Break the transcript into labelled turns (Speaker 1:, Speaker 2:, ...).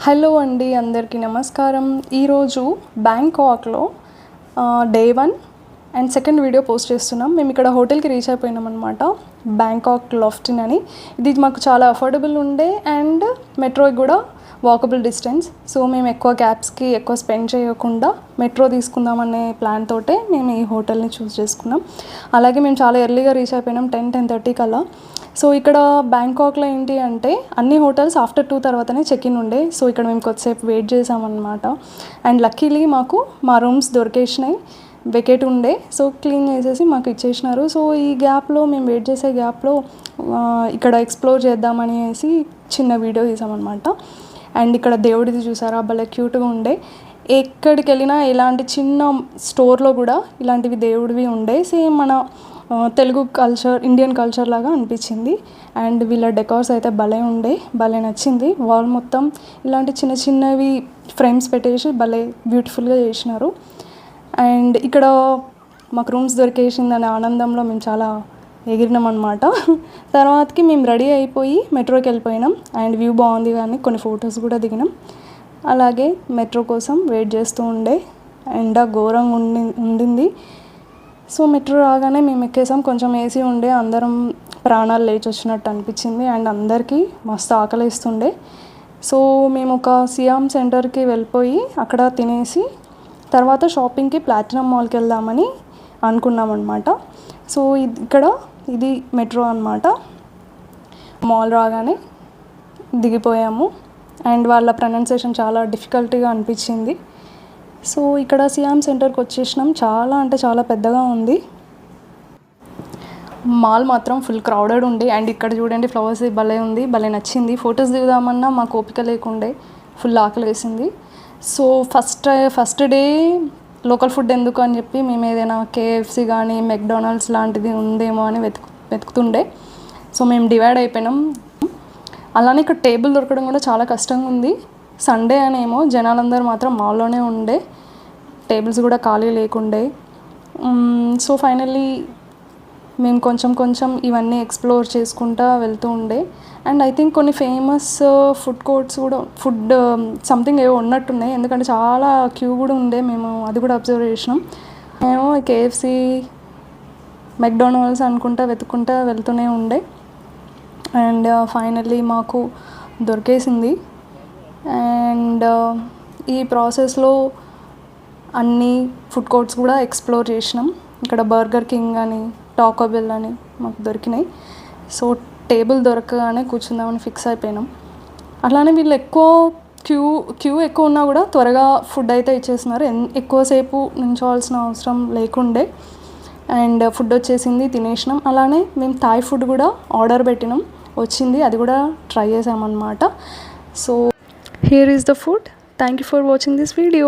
Speaker 1: Hello అండి, అందరికీ నమస్కారం. ఈరోజు బ్యాంకాక్లో day 1 and second video post చేస్తున్నాం. మేము ఇక్కడ హోటల్కి రీచ్ అయిపోయినాం అనమాట. బ్యాంకాక్ లాఫ్టిన్ అని. ఇది మాకు చాలా అఫోర్డబుల్ ఉండే అండ్ మెట్రోకి కూడా వాకబుల్ డిస్టెన్స్. సో మేము ఎక్కువ క్యాబ్స్కి ఎక్కువ స్పెండ్ చేయకుండా మెట్రో తీసుకుందామనే ప్లాన్ తోటే మేము ఈ హోటల్ని చూస్ చేసుకున్నాం. అలాగే మేము చాలా ఎర్లీగా రీచ్ అయిపోయినాం, 10-10:30 కల్లా. సో ఇక్కడ బ్యాంకాక్లో ఏంటి అంటే అన్ని హోటల్స్ ఆఫ్టర్ 2 తర్వాతనే చెక్ ఇన్ ఉండే. సో ఇక్కడ మేము కొద్దిసేపు వెయిట్ చేసామన్నమాట. అండ్ లక్కీలీ మాకు మా రూమ్స్ దొరికేసినాయి, వెకేట్ ఉండే. సో క్లీన్ చేసేసి మాకు ఇచ్చేసినారు. సో ఈ గ్యాప్లో మేము వెయిట్ చేసే గ్యాప్లో ఇక్కడ ఎక్స్ప్లోర్ చేద్దామనేసి చిన్న వీడియో తీసామన్నమాట. అండ్ ఇక్కడ దేవుడిది చూసారా, భలే క్యూట్గా ఉండే. ఎక్కడికి వెళ్ళినా ఇలాంటి చిన్న స్టోర్లో కూడా ఇలాంటివి దేవుడివి ఉండే. సేమ్ మన తెలుగు కల్చర్, ఇండియన్ కల్చర్ లాగా అనిపించింది. అండ్ వీళ్ళ డెకార్స్ అయితే భలే ఉండే, భలే నచ్చింది. వాల్ మొత్తం ఇలాంటి చిన్న చిన్నవి ఫ్రేమ్స్ పెట్టేసి భలే బ్యూటిఫుల్గా చేసినారు. అండ్ ఇక్కడ మాకు రూమ్స్ దొరికేసిందనే ఆనందంలో మేము చాలా ఎగిరినాం అనమాట. తర్వాతకి మేము రెడీ అయిపోయి మెట్రోకి వెళ్ళిపోయినాం. అండ్ వ్యూ బాగుంది కానీ కొన్ని ఫొటోస్ కూడా దిగినాం. అలాగే మెట్రో కోసం వెయిట్ చేస్తూ ఉండే. ఎండ ఘోరంగా ఉండింది. సో మెట్రో రాగానే మేము ఎక్కేసాం. కొంచెం ఏసీ ఉండే, అందరం ప్రాణాలు లేచి వచ్చినట్టు అనిపించింది. అండ్ అందరికీ మస్తు ఆకలిస్తుండే. సో మేము ఒక సియామ్ సెంటర్కి వెళ్ళిపోయి అక్కడ తినేసి తర్వాత షాపింగ్కి ప్లాటినం మాల్కి వెళ్దామని అనుకున్నాం అనమాట. సో ఇది మెట్రో అనమాట. మాల్ రాగానే దిగిపోయాము. అండ్ వాళ్ళ ప్రొనౌన్సియేషన్ చాలా డిఫికల్ట్గా అనిపించింది. సో ఇక్కడ సియామ్ సెంటర్కి వచ్చేసినాం. చాలా అంటే చాలా పెద్దగా ఉంది. మాల్ మాత్రం ఫుల్ క్రౌడెడ్ ఉంది. అండ్ ఇక్కడ చూడండి ఫ్లవర్స్ భలే ఉంది, భలే నచ్చింది. ఫొటోస్ దిగుదామన్నా మాకు ఓపిక లేకుండే, ఫుల్ ఆకలి వేసింది. So first day local food ఎందుకు అని చెప్పి మేము ఏదైనా KFC కానీ మెక్డొనాల్డ్స్ లాంటిది ఉందేమో అని వెతుకుతుండే. సో మేము డివైడ్ అయిపోయినాం. అలానే ఇక్కడ టేబుల్ దొరకడం కూడా చాలా కష్టంగా ఉంది. సండే అనేమో జనాలందరూ మాత్రం మాల్లోనే ఉండే, టేబుల్స్ కూడా ఖాళీ లేకుండే. సో ఫైనల్లీ మేము కొంచెం ఇవన్నీ ఎక్స్ప్లోర్ చేసుకుంటూ వెళ్తూ ఉండే. అండ్ ఐ థింక్ కొన్ని ఫేమస్ ఫుడ్ కోర్ట్స్ కూడా సంథింగ్ ఏవో ఉన్నట్టున్నాయి, ఎందుకంటే చాలా క్యూ కూడా ఉండే. మేము అది కూడా అబ్జర్వ్ చేసినాం. మేము KFC మెక్డొనాల్డ్స్ అనుకుంటా వెతుక్కుంటా వెళ్తూనే ఉండే. అండ్ ఫైనల్లీ మాకు దొరికేసింది. అండ్ ఈ ప్రాసెస్లో అన్ని ఫుడ్ కోర్ట్స్ కూడా ఎక్స్ప్లోర్ చేసినాం. ఇక్కడ బర్గర్ కింగ్ అని, టాకో బెల్ అని మాకు దొరికినాయి. సో టేబుల్ దొరకగానే కూర్చుందామని ఫిక్స్ అయిపోయినాం. అలానే వీళ్ళు క్యూ ఎక్కువ ఉన్నా కూడా త్వరగా ఫుడ్ అయితే ఇచ్చేస్తున్నారు. ఎక్కువసేపు నించోవాల్సిన అవసరం లేకుండే. అండ్ ఫుడ్ వచ్చేసింది, తినేసినాం. అలానే మేము థాయ్ ఫుడ్ కూడా ఆర్డర్ పెట్టినాం, వచ్చింది. అది కూడా ట్రై చేసామన్నమాట. So here is the food. Thank you for watching this video.